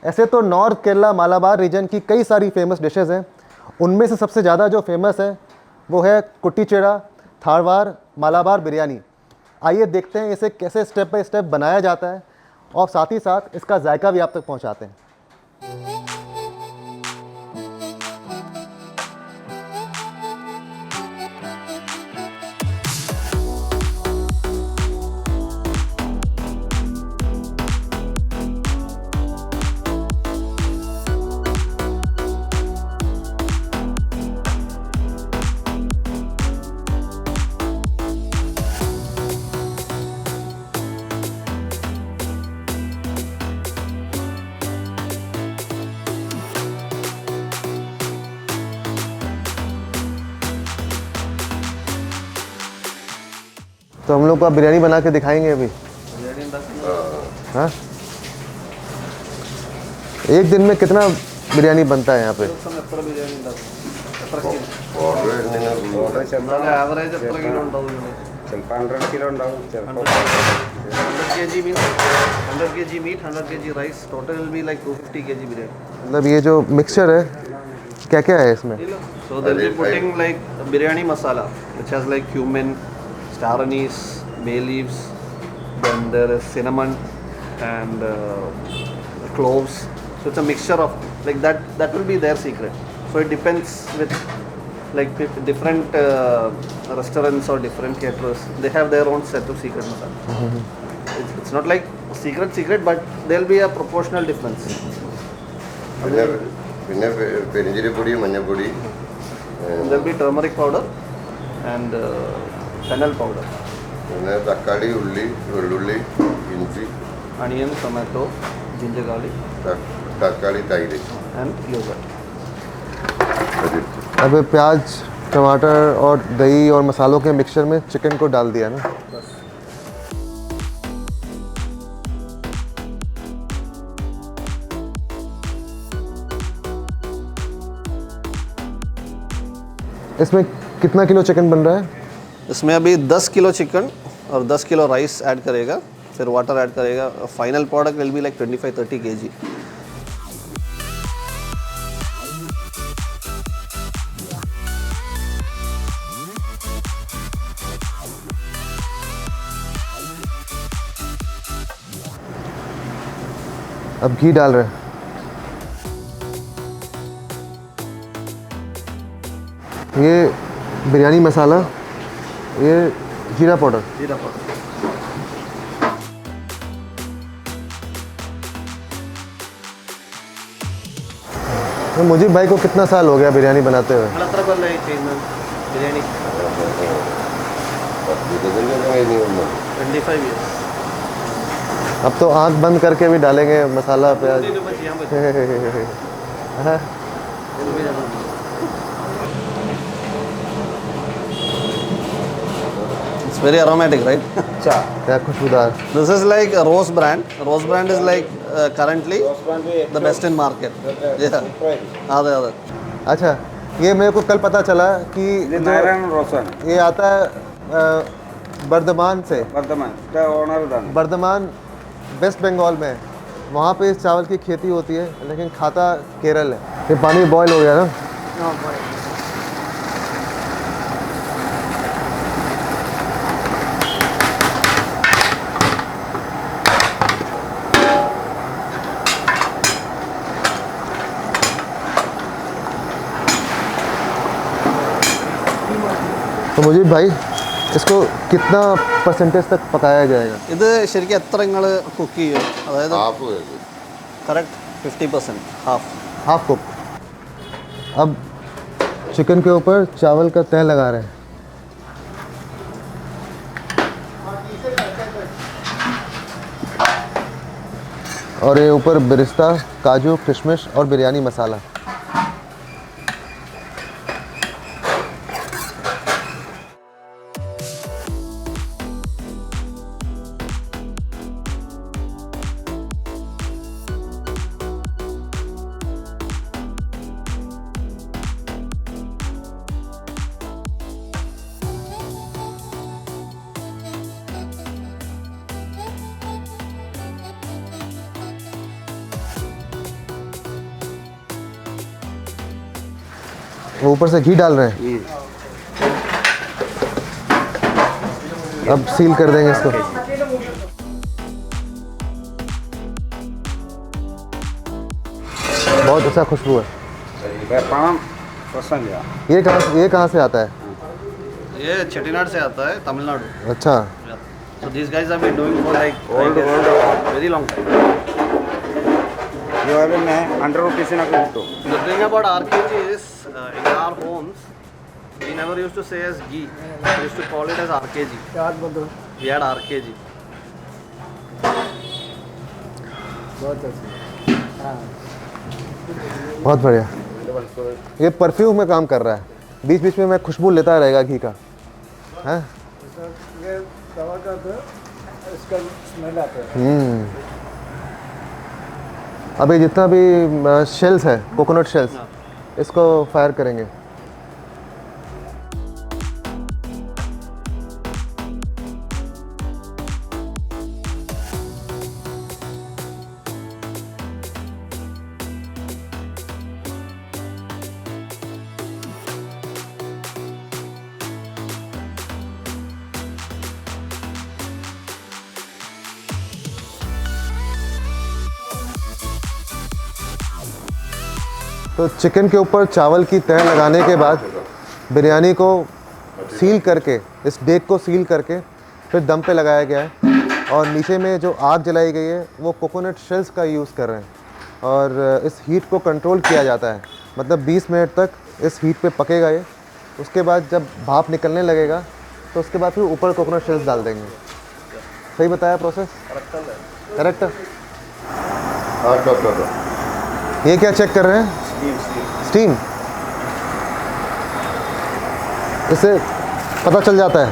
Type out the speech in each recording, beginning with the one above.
ऐसे तो north Kerala Malabar reason की कई सारी फेमस डिशेज़ हैं। उनमें से सबसे ज़्यादा जो फेमस है वो है कुट्टीचेरा थारवार मालाबार बिरयानी। आइए देखते हैं इसे कैसे स्टेप बाय स्टेप बनाया जाता है और साथ ही साथ इसका जायका भी आप तक पहुंचाते हैं। तो हम लोग को आप बिरयानी बना के दिखाएंगे अभी। हाँ, एक दिन में कितना बिरयानी बनता है यहाँ पे? ചിലപ്പോൾ 100 കിലോ ഉണ്ടാവും, ചിലപ്പോൾ 100 kg means 100 kg meat, 100 kg rice. Total will be like 250 kg biryani. मतलब ये जो मिक्सचर है क्या क्या है इसमें? So they'll be putting like biryani masala, which has like cumin, star anise, bay leaves, then there is cinnamon and cloves. So it's a mixture of like that. That will be their secret. So it depends with like different restaurants or different caterers. They have their own set of secret masala. It's not like secret, but there'll be a proportional difference. പിന്നെ പെരിഞ്ചീരപ്പൊടി, മഞ്ഞൾപ്പൊടി, There'll be turmeric powder and fennel powder. പിന്നെ തക്കാളി, ഉള്ളി, വെള്ളുള്ളി, ഇഞ്ചി, Onion, tomato, ginger garlic തക്കാളി, തൈര്. and yogurt. अब प्याज टमाटर और दही और मसालों के मिक्सचर में चिकन को डाल दिया ना। इसमें कितना किलो चिकन बन रहा है? इसमें अभी 10 किलो चिकन और 10 किलो राइस ऐड करेगा, फिर वाटर ऐड करेगा. Final product will be like 25-30 kg. अब घी डाल रहे हैं। ये बिरयानी मसाला, ये जीरा पाउडर। जीरा पाउडर. तो मुजीब भाई को कितना साल हो गया बिरयानी बनाते हुए? बिरयानी 25 years. अब तो आंख बंद करके भी डालेंगे मसाला प्याज। It's very aromatic, right? क्या खुशबूदार। This is like a Rose brand. Rose brand is like currently the best in market. Yeah. अदे. अच्छा, ये मेरे को कल पता चला कि नारायण रोशन ये आता है बर्धमान से। बर्धमान वेस्ट बंगाल में है। वहाँ पे इस चावल की खेती होती है, लेकिन खाता केरल है। ये पानी बॉयल हो गया ना? तो मुजीब भाई, इसको कितना परसेंटेज तक पकाया जाएगा? ഇത് ശരിക്കും എത്ര നിങ്ങൾ കുക്ക് ചെയ്യും? അതായത് half wave. Correct 50%, half. Half cook. अब चिकन के ऊपर चावल का तह लगा रहे हैं। और ये ऊपर बिरिस्ता, काजू, किशमिश और बिरयानी मसाला। वो ऊपर से घी डाल रहे हैं। ये अब सील कर देंगे इसको। बहुत अच्छा खुशबू है। व्यापार पसंद है। ये कहाँ से आता है? ये चेटीनाड से आता है, तमिलनाडु। अच्छा। So these guys have been doing for like very long time. ಇವಾಗ 100 rupees ಕೊಟ್ಟು. The thing about RKG is in our homes we never used to say as ghee. We used to call it as RKG. We had RKG. बहुत बढ़िया। ये perfume में काम कर रहा है, बीच बीच में मैं खुशबू लेता रहेगा घी का, हैं? अभी जितना भी शेल्स है, कोकोनट शेल्स, इसको फायर करेंगे। तो चिकन के ऊपर चावल की तह लगाने के बाद बिरयानी को सील करके, इस डेक को सील करके फिर दम पे लगाया गया है। और नीचे में जो आग जलाई गई है वो कोकोनट शेल्स का यूज़ कर रहे हैं और इस हीट को कंट्रोल किया जाता है। मतलब 20 मिनट तक इस हीट पे पकेगा ये। उसके बाद जब भाप निकलने लगेगा तो उसके बाद फिर ऊपर कोकोनट शेल्स डाल देंगे। सही बताया प्रोसेस? करेक्ट। हाँ टॉप ये क्या चेक कर रहे हैं? स्टीम। इससे पता चल जाता है।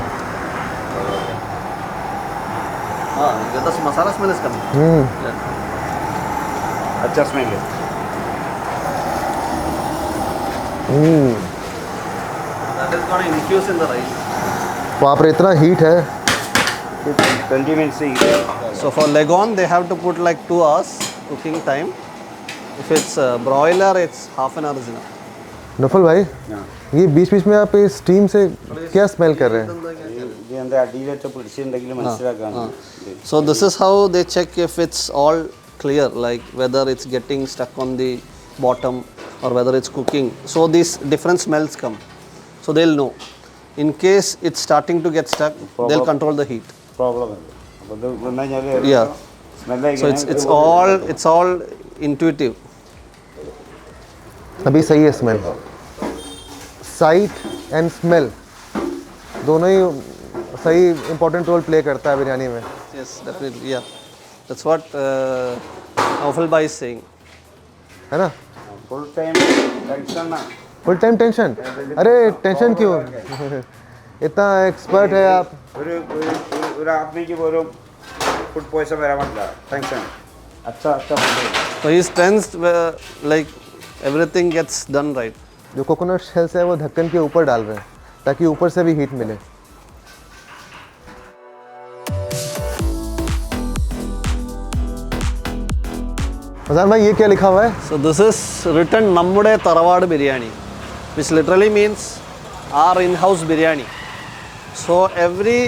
The masala smell is coming. अच्छा स्मेल है। That is going to infuse in the rice. वहाँ पर इतना हीट है। 20 minutes से So for leghorn they have to put like 2 hours cooking time. If it's broiler it's half an hour is enough. नफल भाई, ये बीच बीच में आप इस स्टीम से क्या स्मेल कर रहे हैं? ഇത് എന്താ അടിയിലൊക്കെ പിടിച്ചിട്ടുണ്ടെങ്കിൽ മനസ്സിലാക്കാണ്. So this is how they check if it's all clear, like whether it's getting stuck on the bottom or whether it's cooking. So these different smells come. So they'll know. In case it's starting to get stuck, they'll control the heat. Problem ഉണ്ട്. അപ്പോൾ ഇത് വന്നു കഴിഞ്ഞാൽ Yeah. സ്മെല്ലായി So it's all intuitive. अभी सही है smell. Site and smell दोनों ही सही इम्पोर्टेंट रोल प्ले करता है बिरयानी में। Yes, definitely. Yeah. That's what Awful Bhai is saying. है ना? ഫുൾ ടൈം ടെൻഷൻ ना फुल टाइम टेंशन? अरे टेंशन क्यों? इतना एक्सपर्ट है आप। ഒരു ആത്മീക്ക് പോലും ഫുഡ് പോയ്സൺ വരാൻ പറ്റില്ല ടെൻഷൻ. अच्छा अच्छा So he's tensed like everything gets done right. जो कोकोनट शेल्स है वो ढक्कन के ऊपर डाल रहे हैं ताकि ऊपर से भी हीट मिले। मजान भाई, ये क्या लिखा हुआ है? So this is written Nammude Taravadu Biryani, which literally means our in-house biryani. So every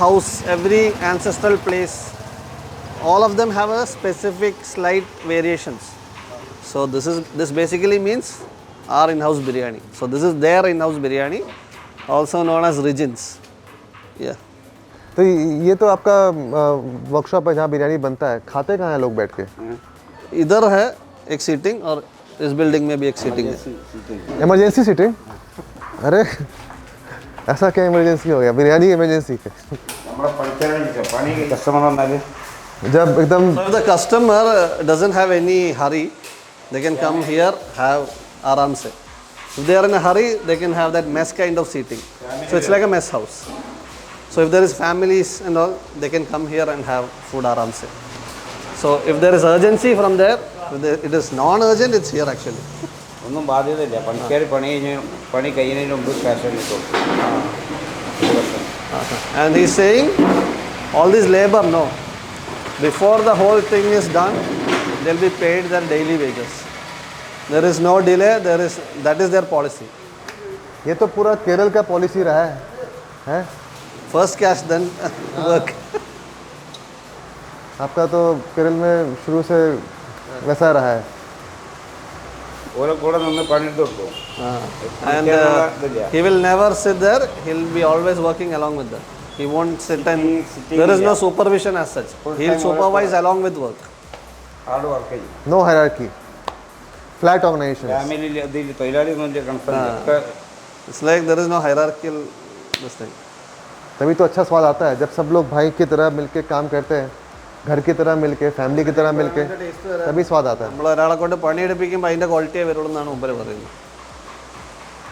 house, every ancestral place, all of them have a specific slight variations. So this basically means our in-house biryani. So this is their in-house biryani, also known as regions. Yeah. तो ये तो आपका workshop है जहाँ बिरयानी बनता है। खाते कहाँ हैं लोग बैठ के? इधर है एक सीटिंग और इस बिल्डिंग में भी एक सीटिंग है. Emergency sitting? अरे ऐसा क्या इमरजेंसी हो गया? बिरयानी इमरजेंसी है। നമ്മുടെ പഠിച്ചാൽ പണി കസ്റ്റമർ വന്നാൽ जब एकदम So if the customer doesn't have any hurry, they can come here, have aram se. If they are in a hurry, they can have that mess kind of seating. So it's like a mess house. So if there is families and all, they can come here and have food aram se. So if there is urgency from there, it is non-urgent, it's here actually. ഒന്നും ബാധ്യതയില്ല. പണിക്കാർ പണി കഴിയുന്നതിന് മുമ്പ് cash കിട്ടും. And he's saying, all this labor, no. Before the whole thing is done, they'll be paid their daily wages. There is no delay. That is their policy. ये तो पूरा केरल का पॉलिसी रहा है, हैं? First cash, then work. आपका तो केरल में शुरू से वैसा रहा है। ഓരോ കൂടെ നിന്ന് പണിയെടുത്തു And he will never sit there. He'll be always working along with them. He won't sit and there is no supervision as such. He'll supervise along with work. Hard work ചെയ്യും. No hierarchy, flat organisation. ഫാമിലിയിൽ അതിൽ തൊഴിലാളി ഒന്നും വലിയ concern ഒക്കെ It's like there is no hierarchical this thing. तभी तो अच्छा स्वाद आता है जब सब लोग भाई की तरह मिलके काम करते हैं, घर की तरह मिलके, फैमिली की तरह मिलके, तभी स्वाद आता है। നമ്മൾ ഒരാളെ കൊണ്ട് പണിയെടുപ്പിക്കുമ്പോൾ അതിൻ്റെ ക്വാളിറ്റിയെ വരുള്ളൂ എന്നാണ് മുമ്പ് പറയുന്നത്.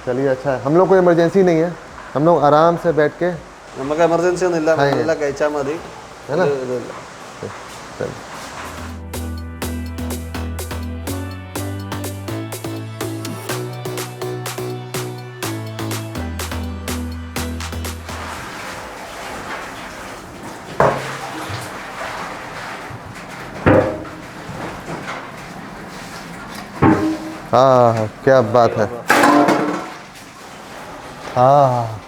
चलिए अच्छा है, हम लोग को इमरजेंसी नहीं है, हम लोग आराम से बैठ के, നമുക്ക് എമർജൻസി ഒന്നും ഇല്ല, നല്ല കഴിച്ചാൽ മതി. है ना? ഇതില്ല. चलिए। हाँ क्या बात है, हाँ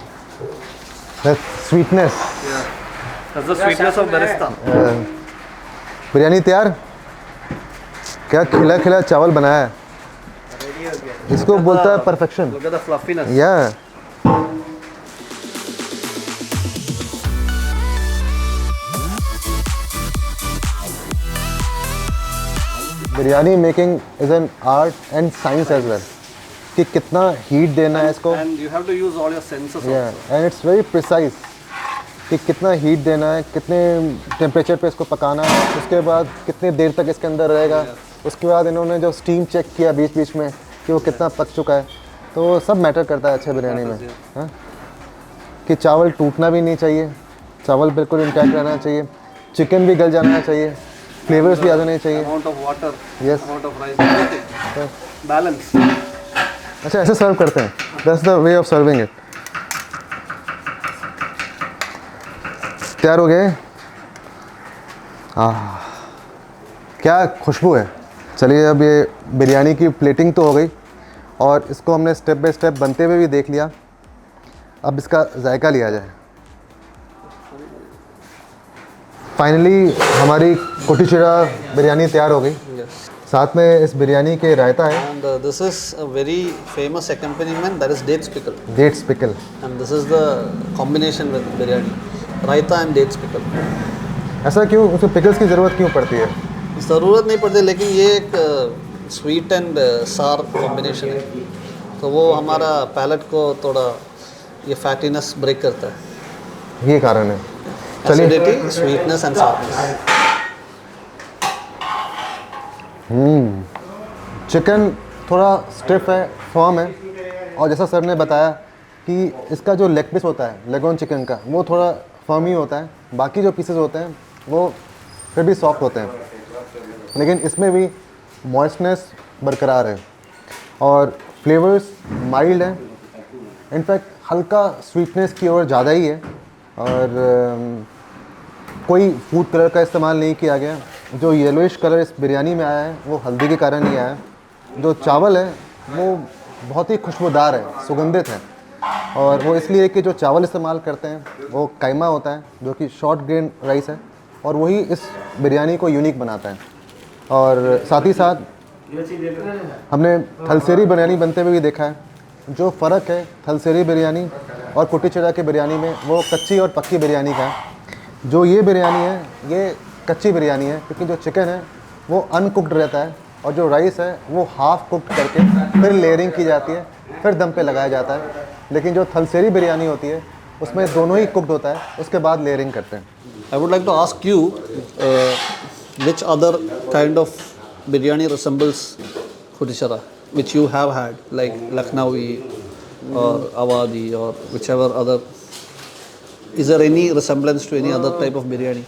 sweetness. That's the sweetness of barista. Biryani तैयार, क्या खिला खिला चावल बनाया है, इसको बोलता है perfection. Look at the fluffiness. या biryani making is an art and science as well, कि कितना हीट देना है इसको, And you have to use all your senses या also. And it's very precise, कि कितना हीट देना है, कितने टेम्परेचर पे इसको पकाना है, उसके बाद कितनी देर तक इसके अंदर रहेगा, उसके बाद इन्होंने जो स्टीम चेक किया बीच बीच में कि वो कितना पक चुका है, तो वो सब मैटर करता है अच्छे बिरयानी में। हाँ, कि चावल टूटना भी नहीं चाहिए, चावल बिल्कुल इंटैक्ट रहना चाहिए, चिकन भी गल जाना चाहिए, फ्लेवर्स भी आ जाने चाहिए। Amount of water, Yes. amount of rice, everything. Balance. अच्छा ऐसे सर्व करते हैं, that's the way of serving it. तैयार हो गए, क्या खुशबू है। चलिए अब ये बिरयानी की प्लेटिंग तो हो गई और इसको हमने स्टेप बाय स्टेप बनते हुए भी देख लिया, अब इसका जायका लिया जाए। फाइनली हमारी कोटी चिड़ा बिरयानी तैयार हो गई, Yes. साथ में इस बिरयानी के रायता है And this is a very famous accompaniment, that is dates pickle. Dates pickle. And this is the combination with biryani, raita and dates pickle. ऐसा क्यों, उसमें पिकल्स की ज़रूरत क्यों पड़ती है? ज़रूरत नहीं पड़ती, लेकिन ये एक स्वीट एंड सार कॉम्बिनेशन है, तो वो हमारा पैलेट को थोड़ा ये फैटीनेस ब्रेक करता है। ये कारण है। चलिए एसिडिटी, स्वीटनेस एंड सारनेस। चिकन थोड़ा स्टिफ है, फर्म है, और जैसा सर ने बताया कि इसका जो लेग पीस होता है लेगोन चिकन का, वो थोड़ा फर्म ही होता है, बाकी जो पीसेस होते हैं वो फिर भी सॉफ्ट होते हैं, लेकिन इसमें भी मॉइस्टनेस बरकरार है और फ्लेवर्स माइल्ड हैं, इनफैक्ट हल्का स्वीटनेस की ओर ज़्यादा ही है, और कोई फूड कलर का इस्तेमाल नहीं किया गया। जो येलोइश कलर इस बिरयानी में आया है वो हल्दी के कारण ही आया है। जो चावल है वो बहुत ही खुशबूदार है, सुगंधित है, और वो इसलिए कि जो चावल इस्तेमाल करते हैं वो कायमा होता है, जो कि शॉर्ट ग्रेन राइस है, और वही इस बिरयानी को यूनिक बनाता है। और साथ ही साथ हमने थलसेरी बिरयानी बनते हुए भी देखा है, जो फ़र्क है थलसेरी बिरयानी और कुटी चिड़ा की बिरयानी में वो कच्ची और पक्की बिरयानी का है। जो ये बिरयानी है ये कच्ची बिरयानी है, क्योंकि जो चिकन है वो अनकुक्ड रहता है, और जो राइस है वो हाफ़ कुक्ड करके फिर लेयरिंग की जाती है, फिर दम पे लगाया जाता है। लेकिन जो थलसेरी बिरयानी होती है उसमें दोनों ही कुक्ड होता है, उसके बाद लेयरिंग करते हैं। I would like to ask you which other kind of biryani resembles Kudichara, which you have had, like Lucknowi or Awadhi or whichever other. Is there any resemblance to any other type of biryani?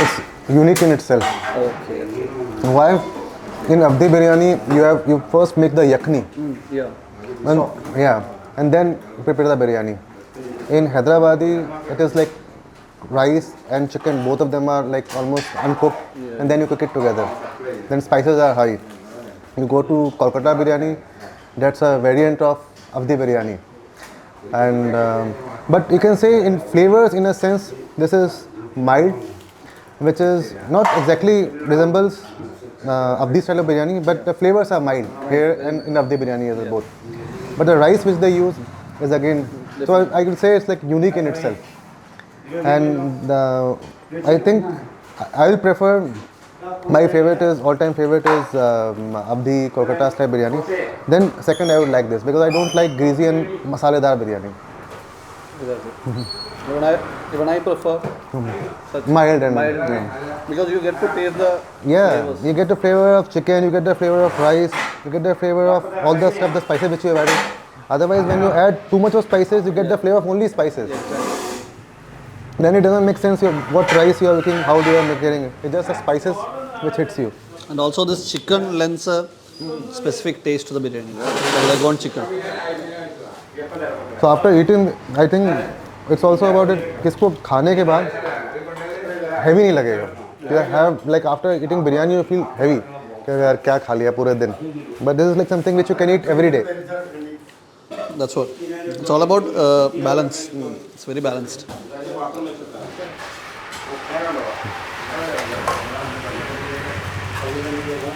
It's unique in itself. Okay. Why? In Avdi biryani you first make the yakni, Yeah. and then prepare the biryani. In Hyderabadi it is like rice and chicken, both of them are like almost uncooked, and then you cook it together. Then spices are high. You go to Kolkata biryani, that's a variant of Avdi biryani. And but you can say in flavors, in a sense, this is mild, which is not exactly resembles Avdi style of biryani, but the flavors are mild here and in Avdi biryani as well both. But the rice which they use is again, so I can say it's like unique in itself. And I think I will prefer, my favorite is, all-time favorite is Avdi Kolkata style biryani. Then second I would like this because I don't like greasy and masaledar biryani. Exactly. Even I prefer such Mild and mild yeah. because you get to taste the Yeah, flavors. you get the flavor of chicken, you get the flavor of rice, you get the flavor of all the stuff, the spices which you have added. Otherwise, when you add too much of spices, you get the flavor of only spices. Then it doesn't make sense what rice you are looking, how you are making it. It's just the spices which hits you. And also this chicken lends a specific taste to the biryani. The Leghorn chicken. So after eating, I think it's also about it. किसको खाने के बाद heavy नहीं लगेगा. You have like after eating biryani you feel heavy. कि यार क्या खा लिया पूरे दिन. But this is like something which you can eat every day. That's what. It's all about balance. It's very balanced.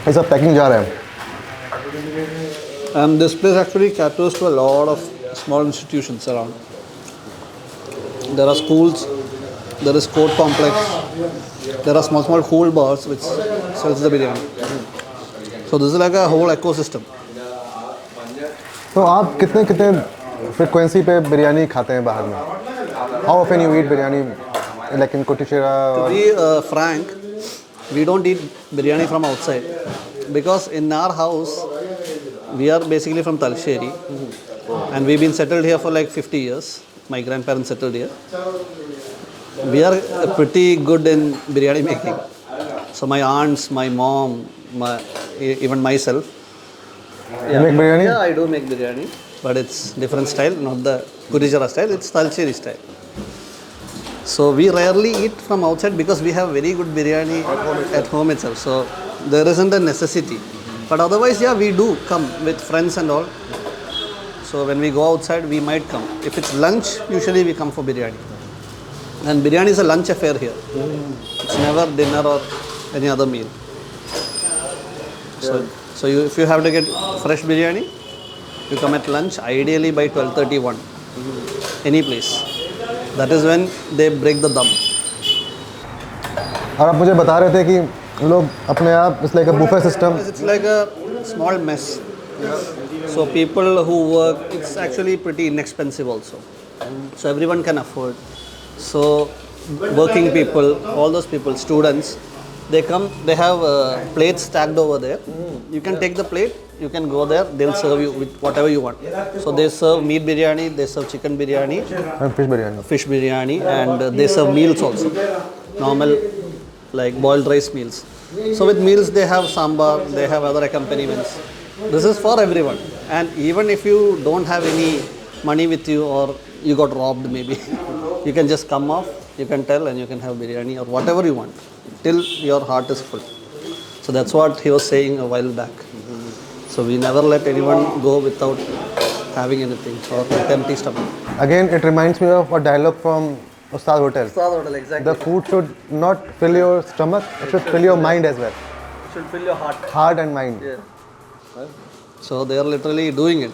ये सब पैकिंग जा रहा है. And this place actually caters to a lot of small institutions around. There are schools, there is sport complex, there are small cool bars which sells the biryani. So this is like a whole ecosystem. तो आप कितने कितने frequency पे बिरयानी खाते हैं बाहर में? How often you eat biryani like in Kuttichira? To be frank, we don't eat biryani from outside because in our house we are basically from Talsheri and we've been settled here for like 50 years. My grandparents settled here. We are pretty good in biryani making. So my aunts, my mom, even myself. You make biryani? Yeah, I do make biryani, but it's different style, not the Kuttichira style. It's Talsheri style. So we rarely eat from outside because we have very good biryani at home itself. So there isn't a necessity. But otherwise, yeah, we do come with friends and all. So when we go outside, we might come. If it's lunch, usually we come for biryani. And biryani is a lunch affair here. It's never dinner or any other meal. So if you have to get fresh biryani, you come at lunch, ideally by 12:31. Any place. That is when they break the dum. और आप मुझे बता रहे थे कि लोग अपने आप it's like a buffet system. It's like a small mess. So people who work, it's actually pretty inexpensive also. So everyone can afford. So working people, all those people, students, they come, they have plates stacked over there. You can take the plate, you can go there, they'll serve you with whatever you want. So they serve meat biryani, they serve chicken biryani, And fish biryani. and they serve meals also. Normal, like boiled rice meals. So with meals they have sambar, they have other accompaniments. This is for everyone. And even if you don't have any money with you or you got robbed maybe, you can just come off, you can tell and you can have biryani or whatever you want till your heart is full. So that's what he was saying a while back. So we never let anyone go without having anything or with empty stomach. Again, it reminds me of a dialogue from Ustad Hotel. Exactly. The food should not fill your stomach, it should fill your mind as well. should fill your heart. Heart and mind. Yeah. So they are literally doing it.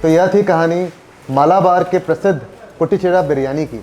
तो यह थी कहानी मालाबार के प्रसिद्ध कुट्टीचेरा बिरयानी की।